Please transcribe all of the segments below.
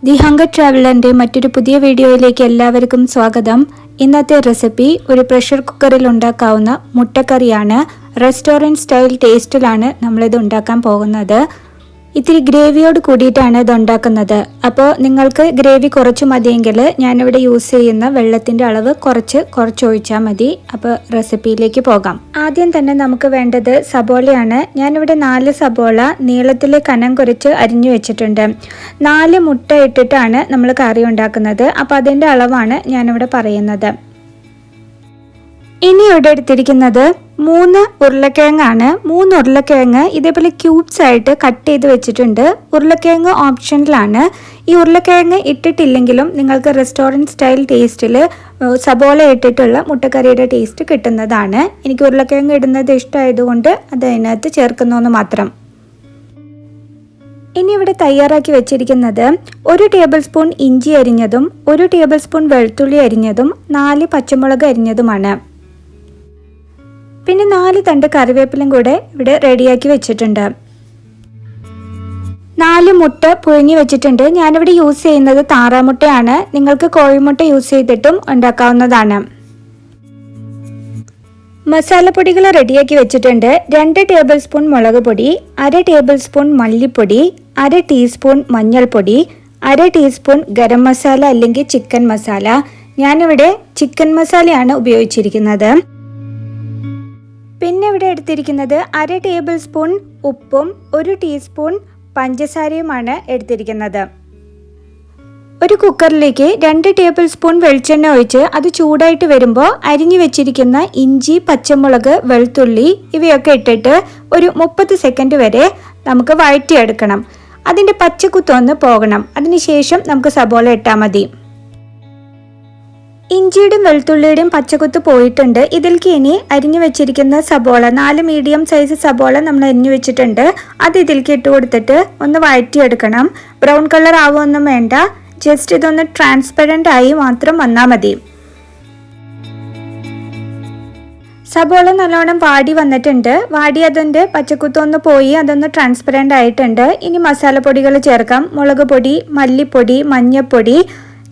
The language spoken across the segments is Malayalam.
ദി ഹങ്കർ ട്രാവലറിൻ്റെ മറ്റൊരു പുതിയ വീഡിയോയിലേക്ക് എല്ലാവർക്കും സ്വാഗതം. ഇന്നത്തെ റെസിപ്പി ഒരു പ്രഷർ കുക്കറിൽ ഉണ്ടാക്കാവുന്ന മുട്ടക്കറിയാണ്. റെസ്റ്റോറൻറ്റ് സ്റ്റൈൽ ടേസ്റ്റിലാണ് നമ്മളിത് ഉണ്ടാക്കാൻ പോകുന്നത്. ഇത്തിരി ഗ്രേവിയോട് കൂടിയിട്ടാണ് ഇത് ഉണ്ടാക്കുന്നത്. അപ്പോൾ നിങ്ങൾക്ക് ഗ്രേവി കുറച്ച് മതിയെങ്കിൽ ഞാനിവിടെ യൂസ് ചെയ്യുന്ന വെള്ളത്തിൻ്റെ അളവ് കുറച്ച് ഒഴിച്ചാൽ മതി. അപ്പോൾ റെസിപ്പിയിലേക്ക് പോകാം. ആദ്യം തന്നെ നമുക്ക് വേണ്ടത് സബോളയാണ്. ഞാനിവിടെ 4 സബോള നീളത്തിൽ കനം കുറച്ച് അരിഞ്ഞു വെച്ചിട്ടുണ്ട്. 4 മുട്ട ഇട്ടിട്ടാണ് നമ്മൾ കറി ഉണ്ടാക്കുന്നത്. അപ്പോൾ അതിൻ്റെ അളവാണ് ഞാനിവിടെ പറയുന്നത്. ഇനി ഇവിടെ എടുത്തിരിക്കുന്നത് 3 ഉരുളക്കിഴങ്ങാണ്. 3 ഉരുളക്കിഴങ്ങ് ഇതേപോലെ ക്യൂബ്സ് ആയിട്ട് കട്ട് ചെയ്ത് വെച്ചിട്ടുണ്ട്. ഉരുളക്കിഴങ്ങ് ഓപ്ഷനിലാണ്. ഈ ഉരുളക്കിഴങ്ങ് ഇട്ടിട്ടില്ലെങ്കിലും നിങ്ങൾക്ക് റെസ്റ്റോറൻറ്റ് സ്റ്റൈൽ ടേസ്റ്റിൽ സബോള ഇട്ടിട്ടുള്ള മുട്ടക്കറിയുടെ ടേസ്റ്റ് കിട്ടുന്നതാണ്. എനിക്ക് ഉരുളക്കിഴങ്ങ് ഇടുന്നത് ഇഷ്ടമായതുകൊണ്ട് അത് അതിനകത്ത് ചേർക്കുന്നതെന്ന് മാത്രം. ഇനി ഇവിടെ തയ്യാറാക്കി വെച്ചിരിക്കുന്നത് 1 ടേബിൾ സ്പൂൺ ഇഞ്ചി അരിഞ്ഞതും 1 ടേബിൾ സ്പൂൺ വെളുത്തുള്ളി അരിഞ്ഞതും 4 പച്ചമുളക് അരിഞ്ഞതുമാണ്. പിന്നെ 4 തണ്ട് കറിവേപ്പിലും കൂടെ ഇവിടെ റെഡിയാക്കി വെച്ചിട്ടുണ്ട്. 4 മുട്ട പുഴുങ്ങി വെച്ചിട്ടുണ്ട്. ഞാനിവിടെ യൂസ് ചെയ്യുന്നത് താറാമുട്ടയാണ്. നിങ്ങൾക്ക് കോഴിമുട്ട യൂസ് ചെയ്തിട്ടും ഉണ്ടാക്കാവുന്നതാണ്. മസാലപ്പൊടികൾ റെഡിയാക്കി വെച്ചിട്ടുണ്ട്. 2 ടേബിൾ സ്പൂൺ മുളക് പൊടി, 1/2 ടേബിൾ സ്പൂൺ മല്ലിപ്പൊടി, 1/2 ടീസ്പൂൺ മഞ്ഞൾപ്പൊടി, 1/2 ടീസ്പൂൺ ഗരം മസാല അല്ലെങ്കിൽ ചിക്കൻ മസാല. ഞാനിവിടെ ചിക്കൻ മസാലയാണ് ഉപയോഗിച്ചിരിക്കുന്നത്. പിന്നെ ഇവിടെ എടുത്തിരിക്കുന്നത് 1/2 ടേബിൾ സ്പൂൺ ഉപ്പും 1 ടീസ്പൂൺ പഞ്ചസാരയുമാണ് എടുത്തിരിക്കുന്നത്. ഒരു കുക്കറിലേക്ക് 2 ടേബിൾ സ്പൂൺ വെളിച്ചെണ്ണ ഒഴിച്ച് അത് ചൂടായിട്ട് വരുമ്പോൾ അരിഞ്ഞു വെച്ചിരിക്കുന്ന ഇഞ്ചി, പച്ചമുളക്, വെളുത്തുള്ളി ഇവയൊക്കെ ഇട്ടിട്ട് ഒരു 30 സെക്കൻഡ് വരെ നമുക്ക് വഴറ്റിയെടുക്കണം. അതിൻ്റെ പച്ചക്കുത്തൊന്ന് പോകണം. അതിനുശേഷം നമുക്ക് സബോള ഇട്ടാൽ മതി. ഇഞ്ചിയുടെയും വെളുത്തുള്ളിയുടെയും പച്ചക്കുത്ത് പോയിട്ടുണ്ട്. ഇതിലേക്ക് ഇനി അരിഞ്ഞു വെച്ചിരിക്കുന്ന സബോള 4 മീഡിയം സൈസ് സബോള നമ്മൾ അരിഞ്ഞു വെച്ചിട്ടുണ്ട്. അത് ഇതിലേക്ക് ഇട്ട് കൊടുത്തിട്ട് ഒന്ന് വഴറ്റിയെടുക്കണം. ബ്രൗൺ കളർ ആവുമൊന്നും വേണ്ട. ജസ്റ്റ് ഇതൊന്ന് ട്രാൻസ്പെറൻ്റ് ആയി മാത്രം വന്നാൽ മതി. സബോള നല്ലോണം വാടി വന്നിട്ടുണ്ട്. വാടി അതിൻ്റെ പച്ചക്കുത്തൊന്ന് പോയി അതൊന്ന് ട്രാൻസ്പെറൻ്റ് ആയിട്ടുണ്ട്. ഇനി മസാലപ്പൊടികൾ ചേർക്കാം. മുളക് പൊടി, മല്ലിപ്പൊടി, മഞ്ഞൾപ്പൊടി,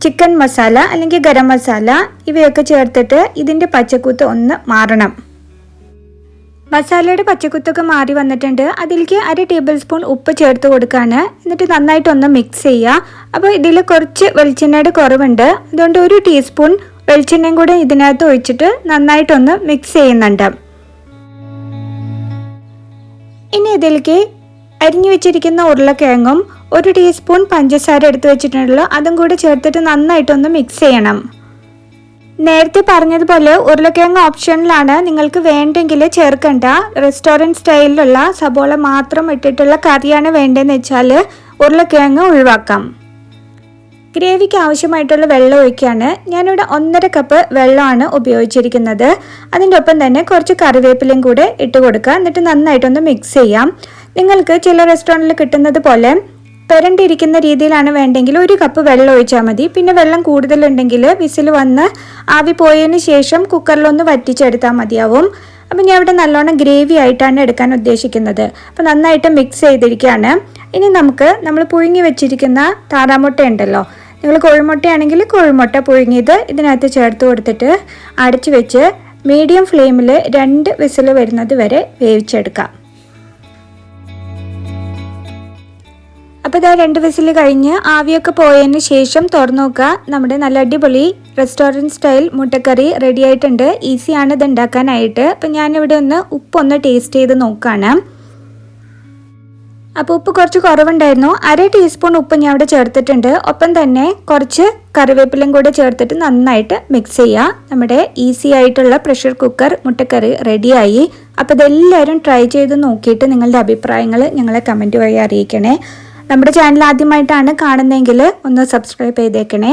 ചിക്കൻ മസാല അല്ലെങ്കിൽ ഗരം മസാല ഇവയൊക്കെ ചേർത്തിട്ട് ഇതിൻ്റെ പച്ചക്കുത്ത് ഒന്ന് മാറണം. മസാലയുടെ പച്ചക്കുത്തൊക്കെ മാറി വന്നിട്ടുണ്ട്. അതിലേക്ക് 1/2 ടേബിൾ സ്പൂൺ ഉപ്പ് ചേർത്ത് കൊടുക്കുകയാണ്. എന്നിട്ട് നന്നായിട്ടൊന്ന് മിക്സ് ചെയ്യുക. അപ്പോൾ ഇതിൽ കുറച്ച് വെളിച്ചെണ്ണയുടെ കുറവുണ്ട്. അതുകൊണ്ട് 1 ടീസ്പൂൺ വെളിച്ചെണ്ണയും കൂടെ ഇതിനകത്ത് ഒഴിച്ചിട്ട് നന്നായിട്ടൊന്ന് മിക്സ് ചെയ്യുന്നുണ്ട്. ഇനി ഇതിലേക്ക് അരിഞ്ഞു വെച്ചിരിക്കുന്ന ഉരുളക്കിഴങ്ങും 1 ടീസ്പൂൺ പഞ്ചസാര എടുത്ത് വെച്ചിട്ടുണ്ടല്ലോ അതും കൂടി ചേർത്തിട്ട് നന്നായിട്ടൊന്ന് മിക്സ് ചെയ്യണം. നേരത്തെ പറഞ്ഞതുപോലെ ഉരുളക്കിഴങ്ങ് ഓപ്ഷനിലാണ്. നിങ്ങൾക്ക് വേണ്ടെങ്കിൽ ചേർക്കണ്ട. റെസ്റ്റോറൻറ്റ് സ്റ്റൈലിലുള്ള സബോള മാത്രം ഇട്ടിട്ടുള്ള കറിയാണ് വേണ്ടതെന്ന് വെച്ചാൽ ഉരുളക്കിഴങ്ങ് ഒഴിവാക്കാം. ഗ്രേവിക്ക് ആവശ്യമായിട്ടുള്ള വെള്ളം ഒഴിക്കുകയാണ്. ഞാനിവിടെ 1.5 കപ്പ് വെള്ളമാണ് ഉപയോഗിച്ചിരിക്കുന്നത്. അതിൻ്റെ ഒപ്പം തന്നെ കുറച്ച് കറിവേപ്പിലയും കൂടെ ഇട്ട് കൊടുക്കുക. എന്നിട്ട് നന്നായിട്ടൊന്ന് മിക്സ് ചെയ്യാം. നിങ്ങൾക്ക് ചില റെസ്റ്റോറൻറ്റിൽ കിട്ടുന്നത് പോലെ പെരണ്ടിരിക്കുന്ന രീതിയിലാണ് വേണ്ടെങ്കിൽ 1 കപ്പ് വെള്ളം ഒഴിച്ചാൽ മതി. പിന്നെ വെള്ളം കൂടുതലുണ്ടെങ്കിൽ വിസിൽ വന്ന് ആവി പോയതിന് ശേഷം കുക്കറിലൊന്ന് വറ്റിച്ചെടുത്താൽ മതിയാവും. അപ്പം ഞാൻ ഇവിടെ നല്ലോണം ഗ്രേവി ആയിട്ടാണ് എടുക്കാൻ ഉദ്ദേശിക്കുന്നത്. അപ്പോൾ നന്നായിട്ട് മിക്സ് ചെയ്തിരിക്കുകയാണ്. ഇനി നമ്മൾ പുഴുങ്ങി വെച്ചിരിക്കുന്ന താറാമുട്ട ഉണ്ടല്ലോ, നിങ്ങൾ കോഴിമുട്ടയാണെങ്കിൽ കോഴിമുട്ട പുഴുങ്ങിയത് ഇതിനകത്ത് ചേർത്ത് കൊടുത്തിട്ട് അടച്ചു വെച്ച് മീഡിയം ഫ്ലെയിമിൽ 2 വിസിൽ വരുന്നത് വരെ വേവിച്ചെടുക്കാം. അപ്പോൾ ഇതാ 2 വിസിൽ കഴിഞ്ഞ് ആവിയൊക്കെ പോയതിന് ശേഷം തുറന്നു നോക്കുക. നമ്മുടെ നല്ല അടിപൊളി റെസ്റ്റോറൻറ്റ് സ്റ്റൈൽ മുട്ടക്കറി റെഡി ആയിട്ടുണ്ട്. ഈസിയാണ് ഇത് ഉണ്ടാക്കാനായിട്ട്. അപ്പോൾ ഞാനിവിടെ ഉപ്പൊന്ന് ടേസ്റ്റ് ചെയ്ത് നോക്കുകയാണ്. അപ്പോൾ ഉപ്പ് കുറച്ച് കുറവുണ്ടായിരുന്നു. 1/2 ടീസ്പൂൺ ഉപ്പ് ഞാൻ ഇവിടെ ചേർത്തിട്ടുണ്ട്. ഒപ്പം തന്നെ കുറച്ച് കറിവേപ്പിലയും കൂടെ ചേർത്തിട്ട് നന്നായിട്ട് മിക്സ് ചെയ്യുക. നമ്മുടെ ഈസി ആയിട്ടുള്ള പ്രഷർ കുക്കർ മുട്ടക്കറി റെഡിയായി. അപ്പോൾ ഇതെല്ലാവരും ട്രൈ ചെയ്ത് നോക്കിയിട്ട് നിങ്ങളുടെ അഭിപ്രായങ്ങൾ ഞങ്ങളെ കമൻറ്റ് വഴി അറിയിക്കണേ. നമ്മുടെ ചാനൽ ആദ്യമായിട്ടാണ് കാണുന്നതെങ്കിൽ ഒന്ന് സബ്സ്ക്രൈബ് ചെയ്തേക്കണേ.